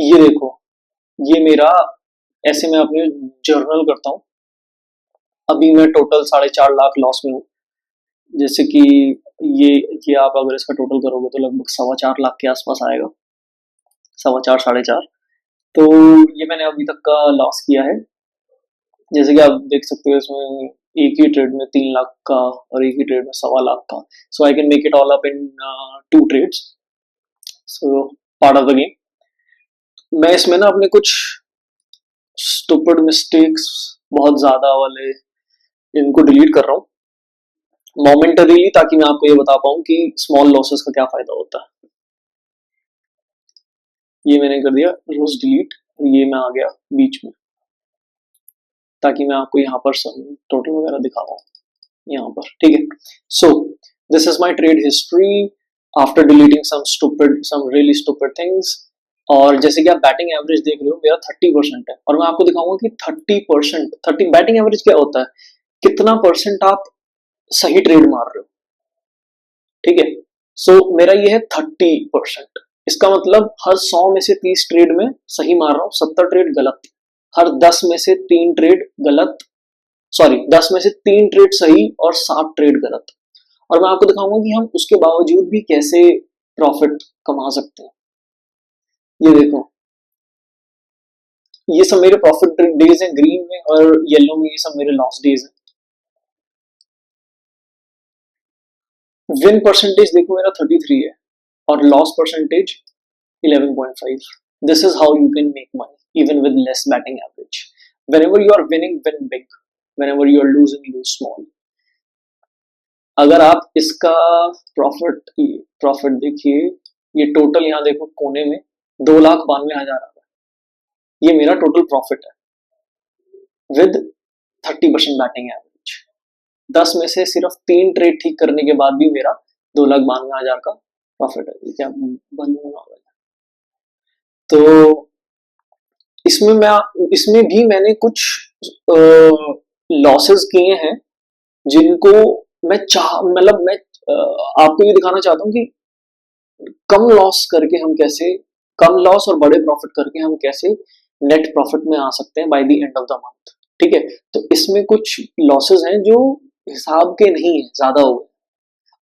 ये देखो, ये मेरा, ऐसे मैं अपने जर्नल करता हूँ। अभी मैं टोटल 4.5 लाख लॉस में हूँ। जैसे कि ये ये आप अगर इसका टोटल करोगे तो लगभग 4.25 लाख के आसपास आएगा, 4.25 4.5। तो ये मैंने अभी तक का लॉस किया है। जैसे कि आप देख सकते हो इसमें एक ही ट्रेड में 3 लाख का और एक ही ट्रेड में 1.25 लाख का। So I can make it all up in 2 trades. So part of the game. मैं इसमें ना अपने कुछ स्टूपिड मिस्टेक्स, बहुत ज्यादा वाले, इनको डिलीट कर रहा हूँ मोमेंटरीली, ताकि मैं आपको ये बता पाऊँ कि स्मॉल लॉसेस का क्या फायदा होता है। ये मैंने कर दिया रोज डिलीट, ये मैं आ गया बीच में, ताकि मैं आपको यहाँ पर टोटल वगैरह दिखा पाऊँ यहाँ पर। ठीक है, so this is my trade history after deleting some really stupid things. और जैसे कि आप बैटिंग एवरेज देख रहे हो, मेरा 30% है, और मैं आपको दिखाऊंगा कि 30%, 30 बैटिंग एवरेज क्या होता है, कितना परसेंट आप सही ट्रेड मार रहे हो। ठीक है, सो मेरा ये है 30%। इसका मतलब हर 100 में से 30 ट्रेड में सही मार रहा हूँ, 70 ट्रेड गलत। हर 10 में से 3 ट्रेड गलत, सॉरी 10 में से 3 ट्रेड सही और 7 ट्रेड गलत। और मैं आपको दिखाऊंगा कि हम उसके बावजूद भी कैसे प्रॉफिट कमा सकते हैं। ये देखो, ये सब मेरे प्रॉफिट डेज हैं ग्रीन में, और येलो में ये सब मेरे लॉस डेज हैं। विन परसेंटेज देखो मेरा 33 है, और loss percentage 11.5. This is how you can make money even with less batting average. Whenever you are winning, win big. Whenever you are losing, lose small. अगर आप इसका प्रॉफिट प्रॉफिट देखिए, ये टोटल यहाँ देखो कोने में 2,92,000 आ रहा है। ये मेरा टोटल प्रॉफिट है विद 30% बैटिंग एवरेज। 10 में से सिर्फ 3 ट्रेड ठीक करने के बाद भी मेरा 2,92,000 का प्रॉफिट है। क्या बंद होना होगा? तो इसमें भी मैंने कुछ लॉसेस किए हैं, जिनको मैं आपको ये दिखाना चाहता हूँ कि कम लॉस करके हम कैसे, कम लॉस और बड़े प्रॉफिट करके हम कैसे नेट प्रॉफिट में आ सकते हैं by the end of the month. ठीक है, तो इसमें कुछ लॉसेस हैं जो हिसाब के नहीं है, ज्यादा हो गए।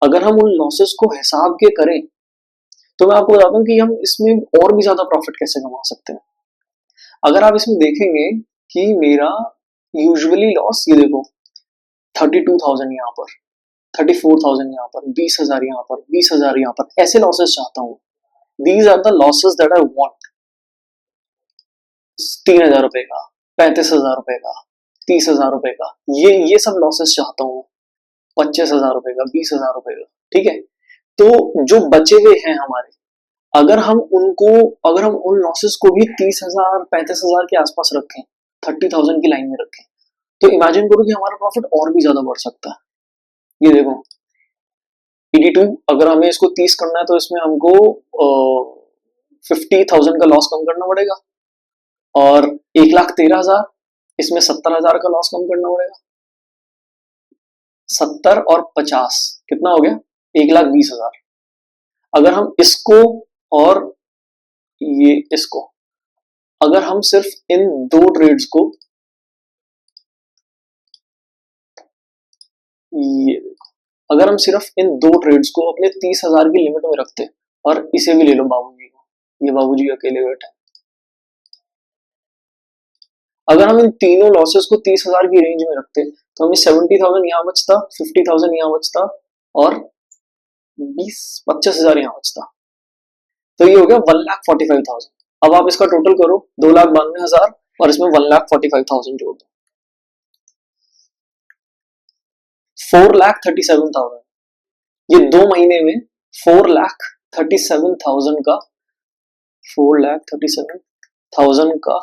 अगर हम उन लॉसेस को हिसाब के करें तो मैं आपको बताता हूँ कि हम इसमें और भी ज्यादा प्रॉफिट कैसे कमा सकते हैं। अगर आप इसमें देखेंगे कि मेरा यूजुअली लॉस, ये देखो 32,000 यहाँ पर, 34,000 यहाँ पर, 20,000 यहाँ पर, 20,000 यहाँ पर, ऐसे लॉसेस चाहता हूँ। These are the losses that I want. 3,000 रुपए का, 35,000 रुपए का, 30,000 रुपए का, ये सब लॉसेस चाहता हूँ। 25,000 रुपए का, 20,000 रुपए का। ठीक है, तो जो बचे हुए हैं हमारे, अगर हम उन लॉसेस को भी 30,000 35,000 के आसपास रखें, 30,000 की लाइन में रखें, तो इमेजिन करो कि हमारा प्रॉफिट और भी ज्यादा बढ़ सकता है। ये देखो 82, अगर हमें इसको 30 करना है तो इसमें हमको 50,000 का लॉस कम करना पड़ेगा, और 1,13,000, इसमें 70,000 का लॉस कम करना पड़ेगा। 70 और 50 कितना हो गया? 1,20,000। अगर हम इसको और इसको, अगर हम सिर्फ इन 2 ट्रेड्स को, ये देखो, अगर हम सिर्फ इन 2 ट्रेड्स को अपने 30,000 की लिमिट में रखते, और इसे भी ले लो बाबूजी को, ये बाबूजी अकेले बैठे, अगर हम इन तीनों लॉसेस को 30,000 की रेंज में रखते तो हमें 70,000 यहाँ बचता, 50,000 यहाँ बचता, और 25,000 यहाँ बचता। तो ये हो गया 1,45,000। अब आप इसका टोटल करो, 2,92,000 और इसमें 1,45,000 जोड़ दो, 4,37,000। ये 2 महीने में 4,37,000 का, 4,37,000 का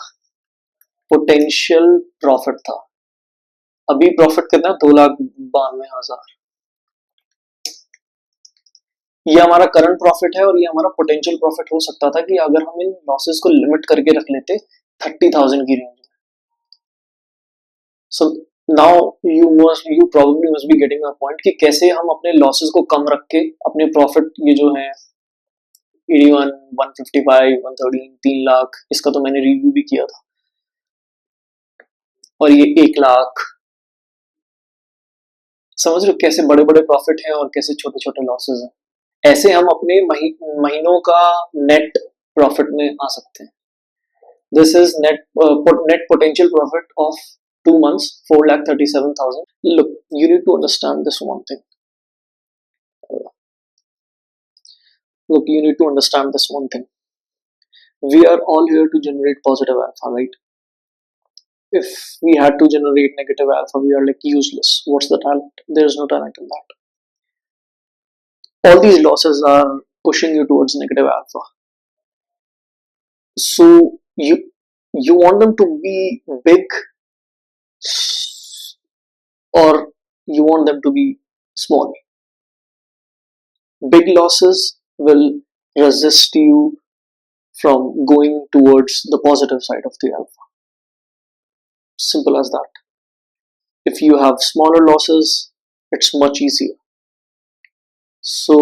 पोटेंशियल प्रॉफिट था। अभी प्रॉफिट कितना? 2,92,000। ये हमारा करंट प्रॉफिट है, और ये हमारा पोटेंशियल प्रॉफिट हो सकता था कि अगर हम इन लॉसेस को लिमिट करके रख लेते 30,000 की रेंज में। So now you probably must be getting my point कि कैसे हम अपने लॉसेस को कम रख के अपने प्रॉफिट, ये जो है 81, 155, 113, 3 लाख, इसका तो मैंने रिव्यू भी किया था। और ये 1 लाख, समझ रहे हो कैसे बड़े बड़े प्रॉफिट हैं और कैसे छोटे छोटे लॉसेस हैं। ऐसे हम अपने महीनों का नेट प्रॉफिट में आ सकते हैं। This is net potential profit of 2 months, 4,37,000. Look, you need to understand this one thing. Look, you need to understand this one thing. We are all here to generate positive alpha, right? If we had to generate negative alpha, we are like useless. What's the talent? There is no talent in that. All these losses are pushing you towards negative alpha. So you want them to be big, or you want them to be small. Big losses will resist you from going towards the positive side of the alpha. Simple as that. If you have smaller losses, it's much easier. So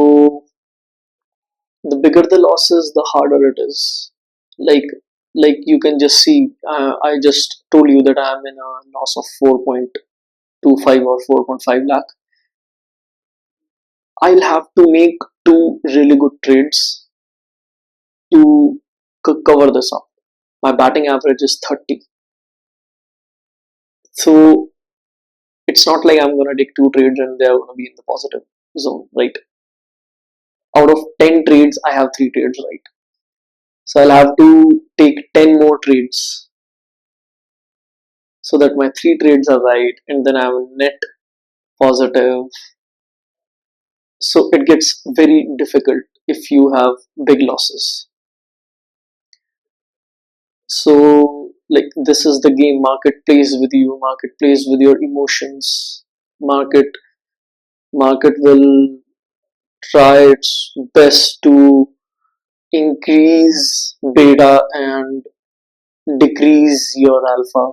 the bigger the losses, the harder it is. Like you can just see, I just told you that I am in a loss of 4.25 or 4.5 lakh. I'll have to make 2 really good trades to cover this up. My batting average is 30. So it's not like I'm gonna take 2 trades and they're gonna be in the positive zone, right? Out of 10 trades, I have 3 trades right. So I'll have to take 10 more trades so that my 3 trades are right, and then I'm net positive. So it gets very difficult if you have big losses. So like this is the game. Market plays with you, market plays with your emotions. Market will try its best to increase beta and decrease your alpha,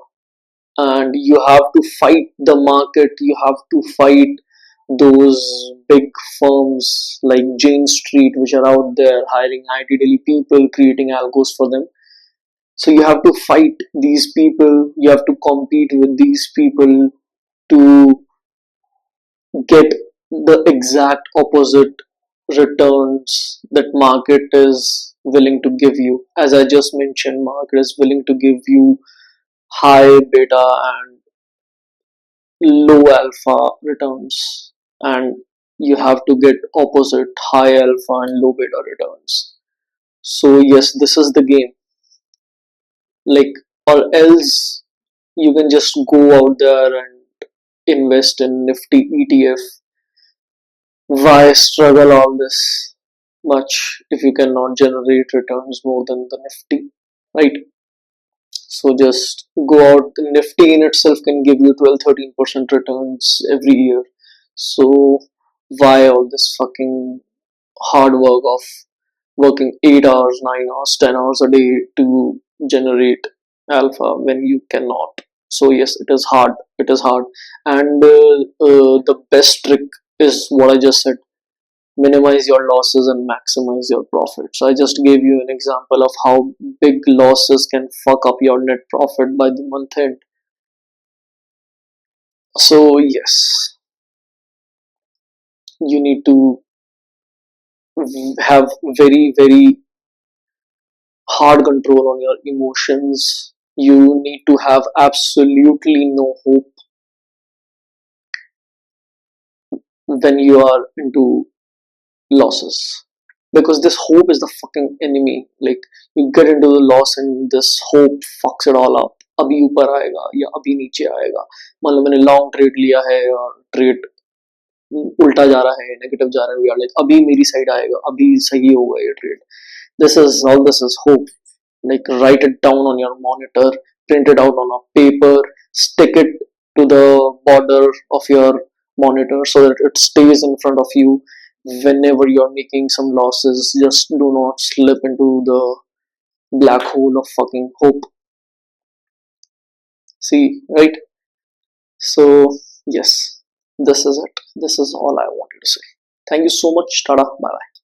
and you have to fight the market. You have to fight those big firms like Jane Street, which are out there hiring IT daily people, creating algos for them. So you have to fight these people, you have to compete with these people to get the exact opposite returns that market is willing to give you. As I just mentioned, market is willing to give you high beta and low alpha returns, and you have to get opposite high alpha and low beta returns. So yes, this is the game. Like, or else you can just go out there and invest in Nifty ETF. Why struggle all this much if you cannot generate returns more than the Nifty, right? So just go out. The Nifty in itself can give you 12-13% returns every year. So why all this fucking hard work of working 8 hours, 9 hours, 10 hours a day to generate alpha when you cannot? So yes, it is hard. It is hard, and the best trick is what I just said: minimize your losses and maximize your profit. So I just gave you an example of how big losses can fuck up your net profit by the month end. So yes, you need to have very hard control on your emotions. You need to have absolutely no hope when you are into losses, because this hope is the fucking enemy. Like, you get into the loss and this hope fucks it all up. अभी ऊपर आएगा या अभी नीचे आएगा, मतलब मैंने long trade लिया है और ट्रेड उल्टा जा रहा है, नेगेटिव जा रहा है, यार लाइक अभी मेरी साइड आएगा, अभी सही होगा ये trade. This is all. This is hope. Like, write it down on your monitor, print it out on a paper, stick it to the border of your monitor so that it stays in front of you whenever you're making some losses. Just do not slip into the black hole of fucking hope. See, right? So yes, this is it. This is all I wanted to say. Thank you so much. Tada, bye bye.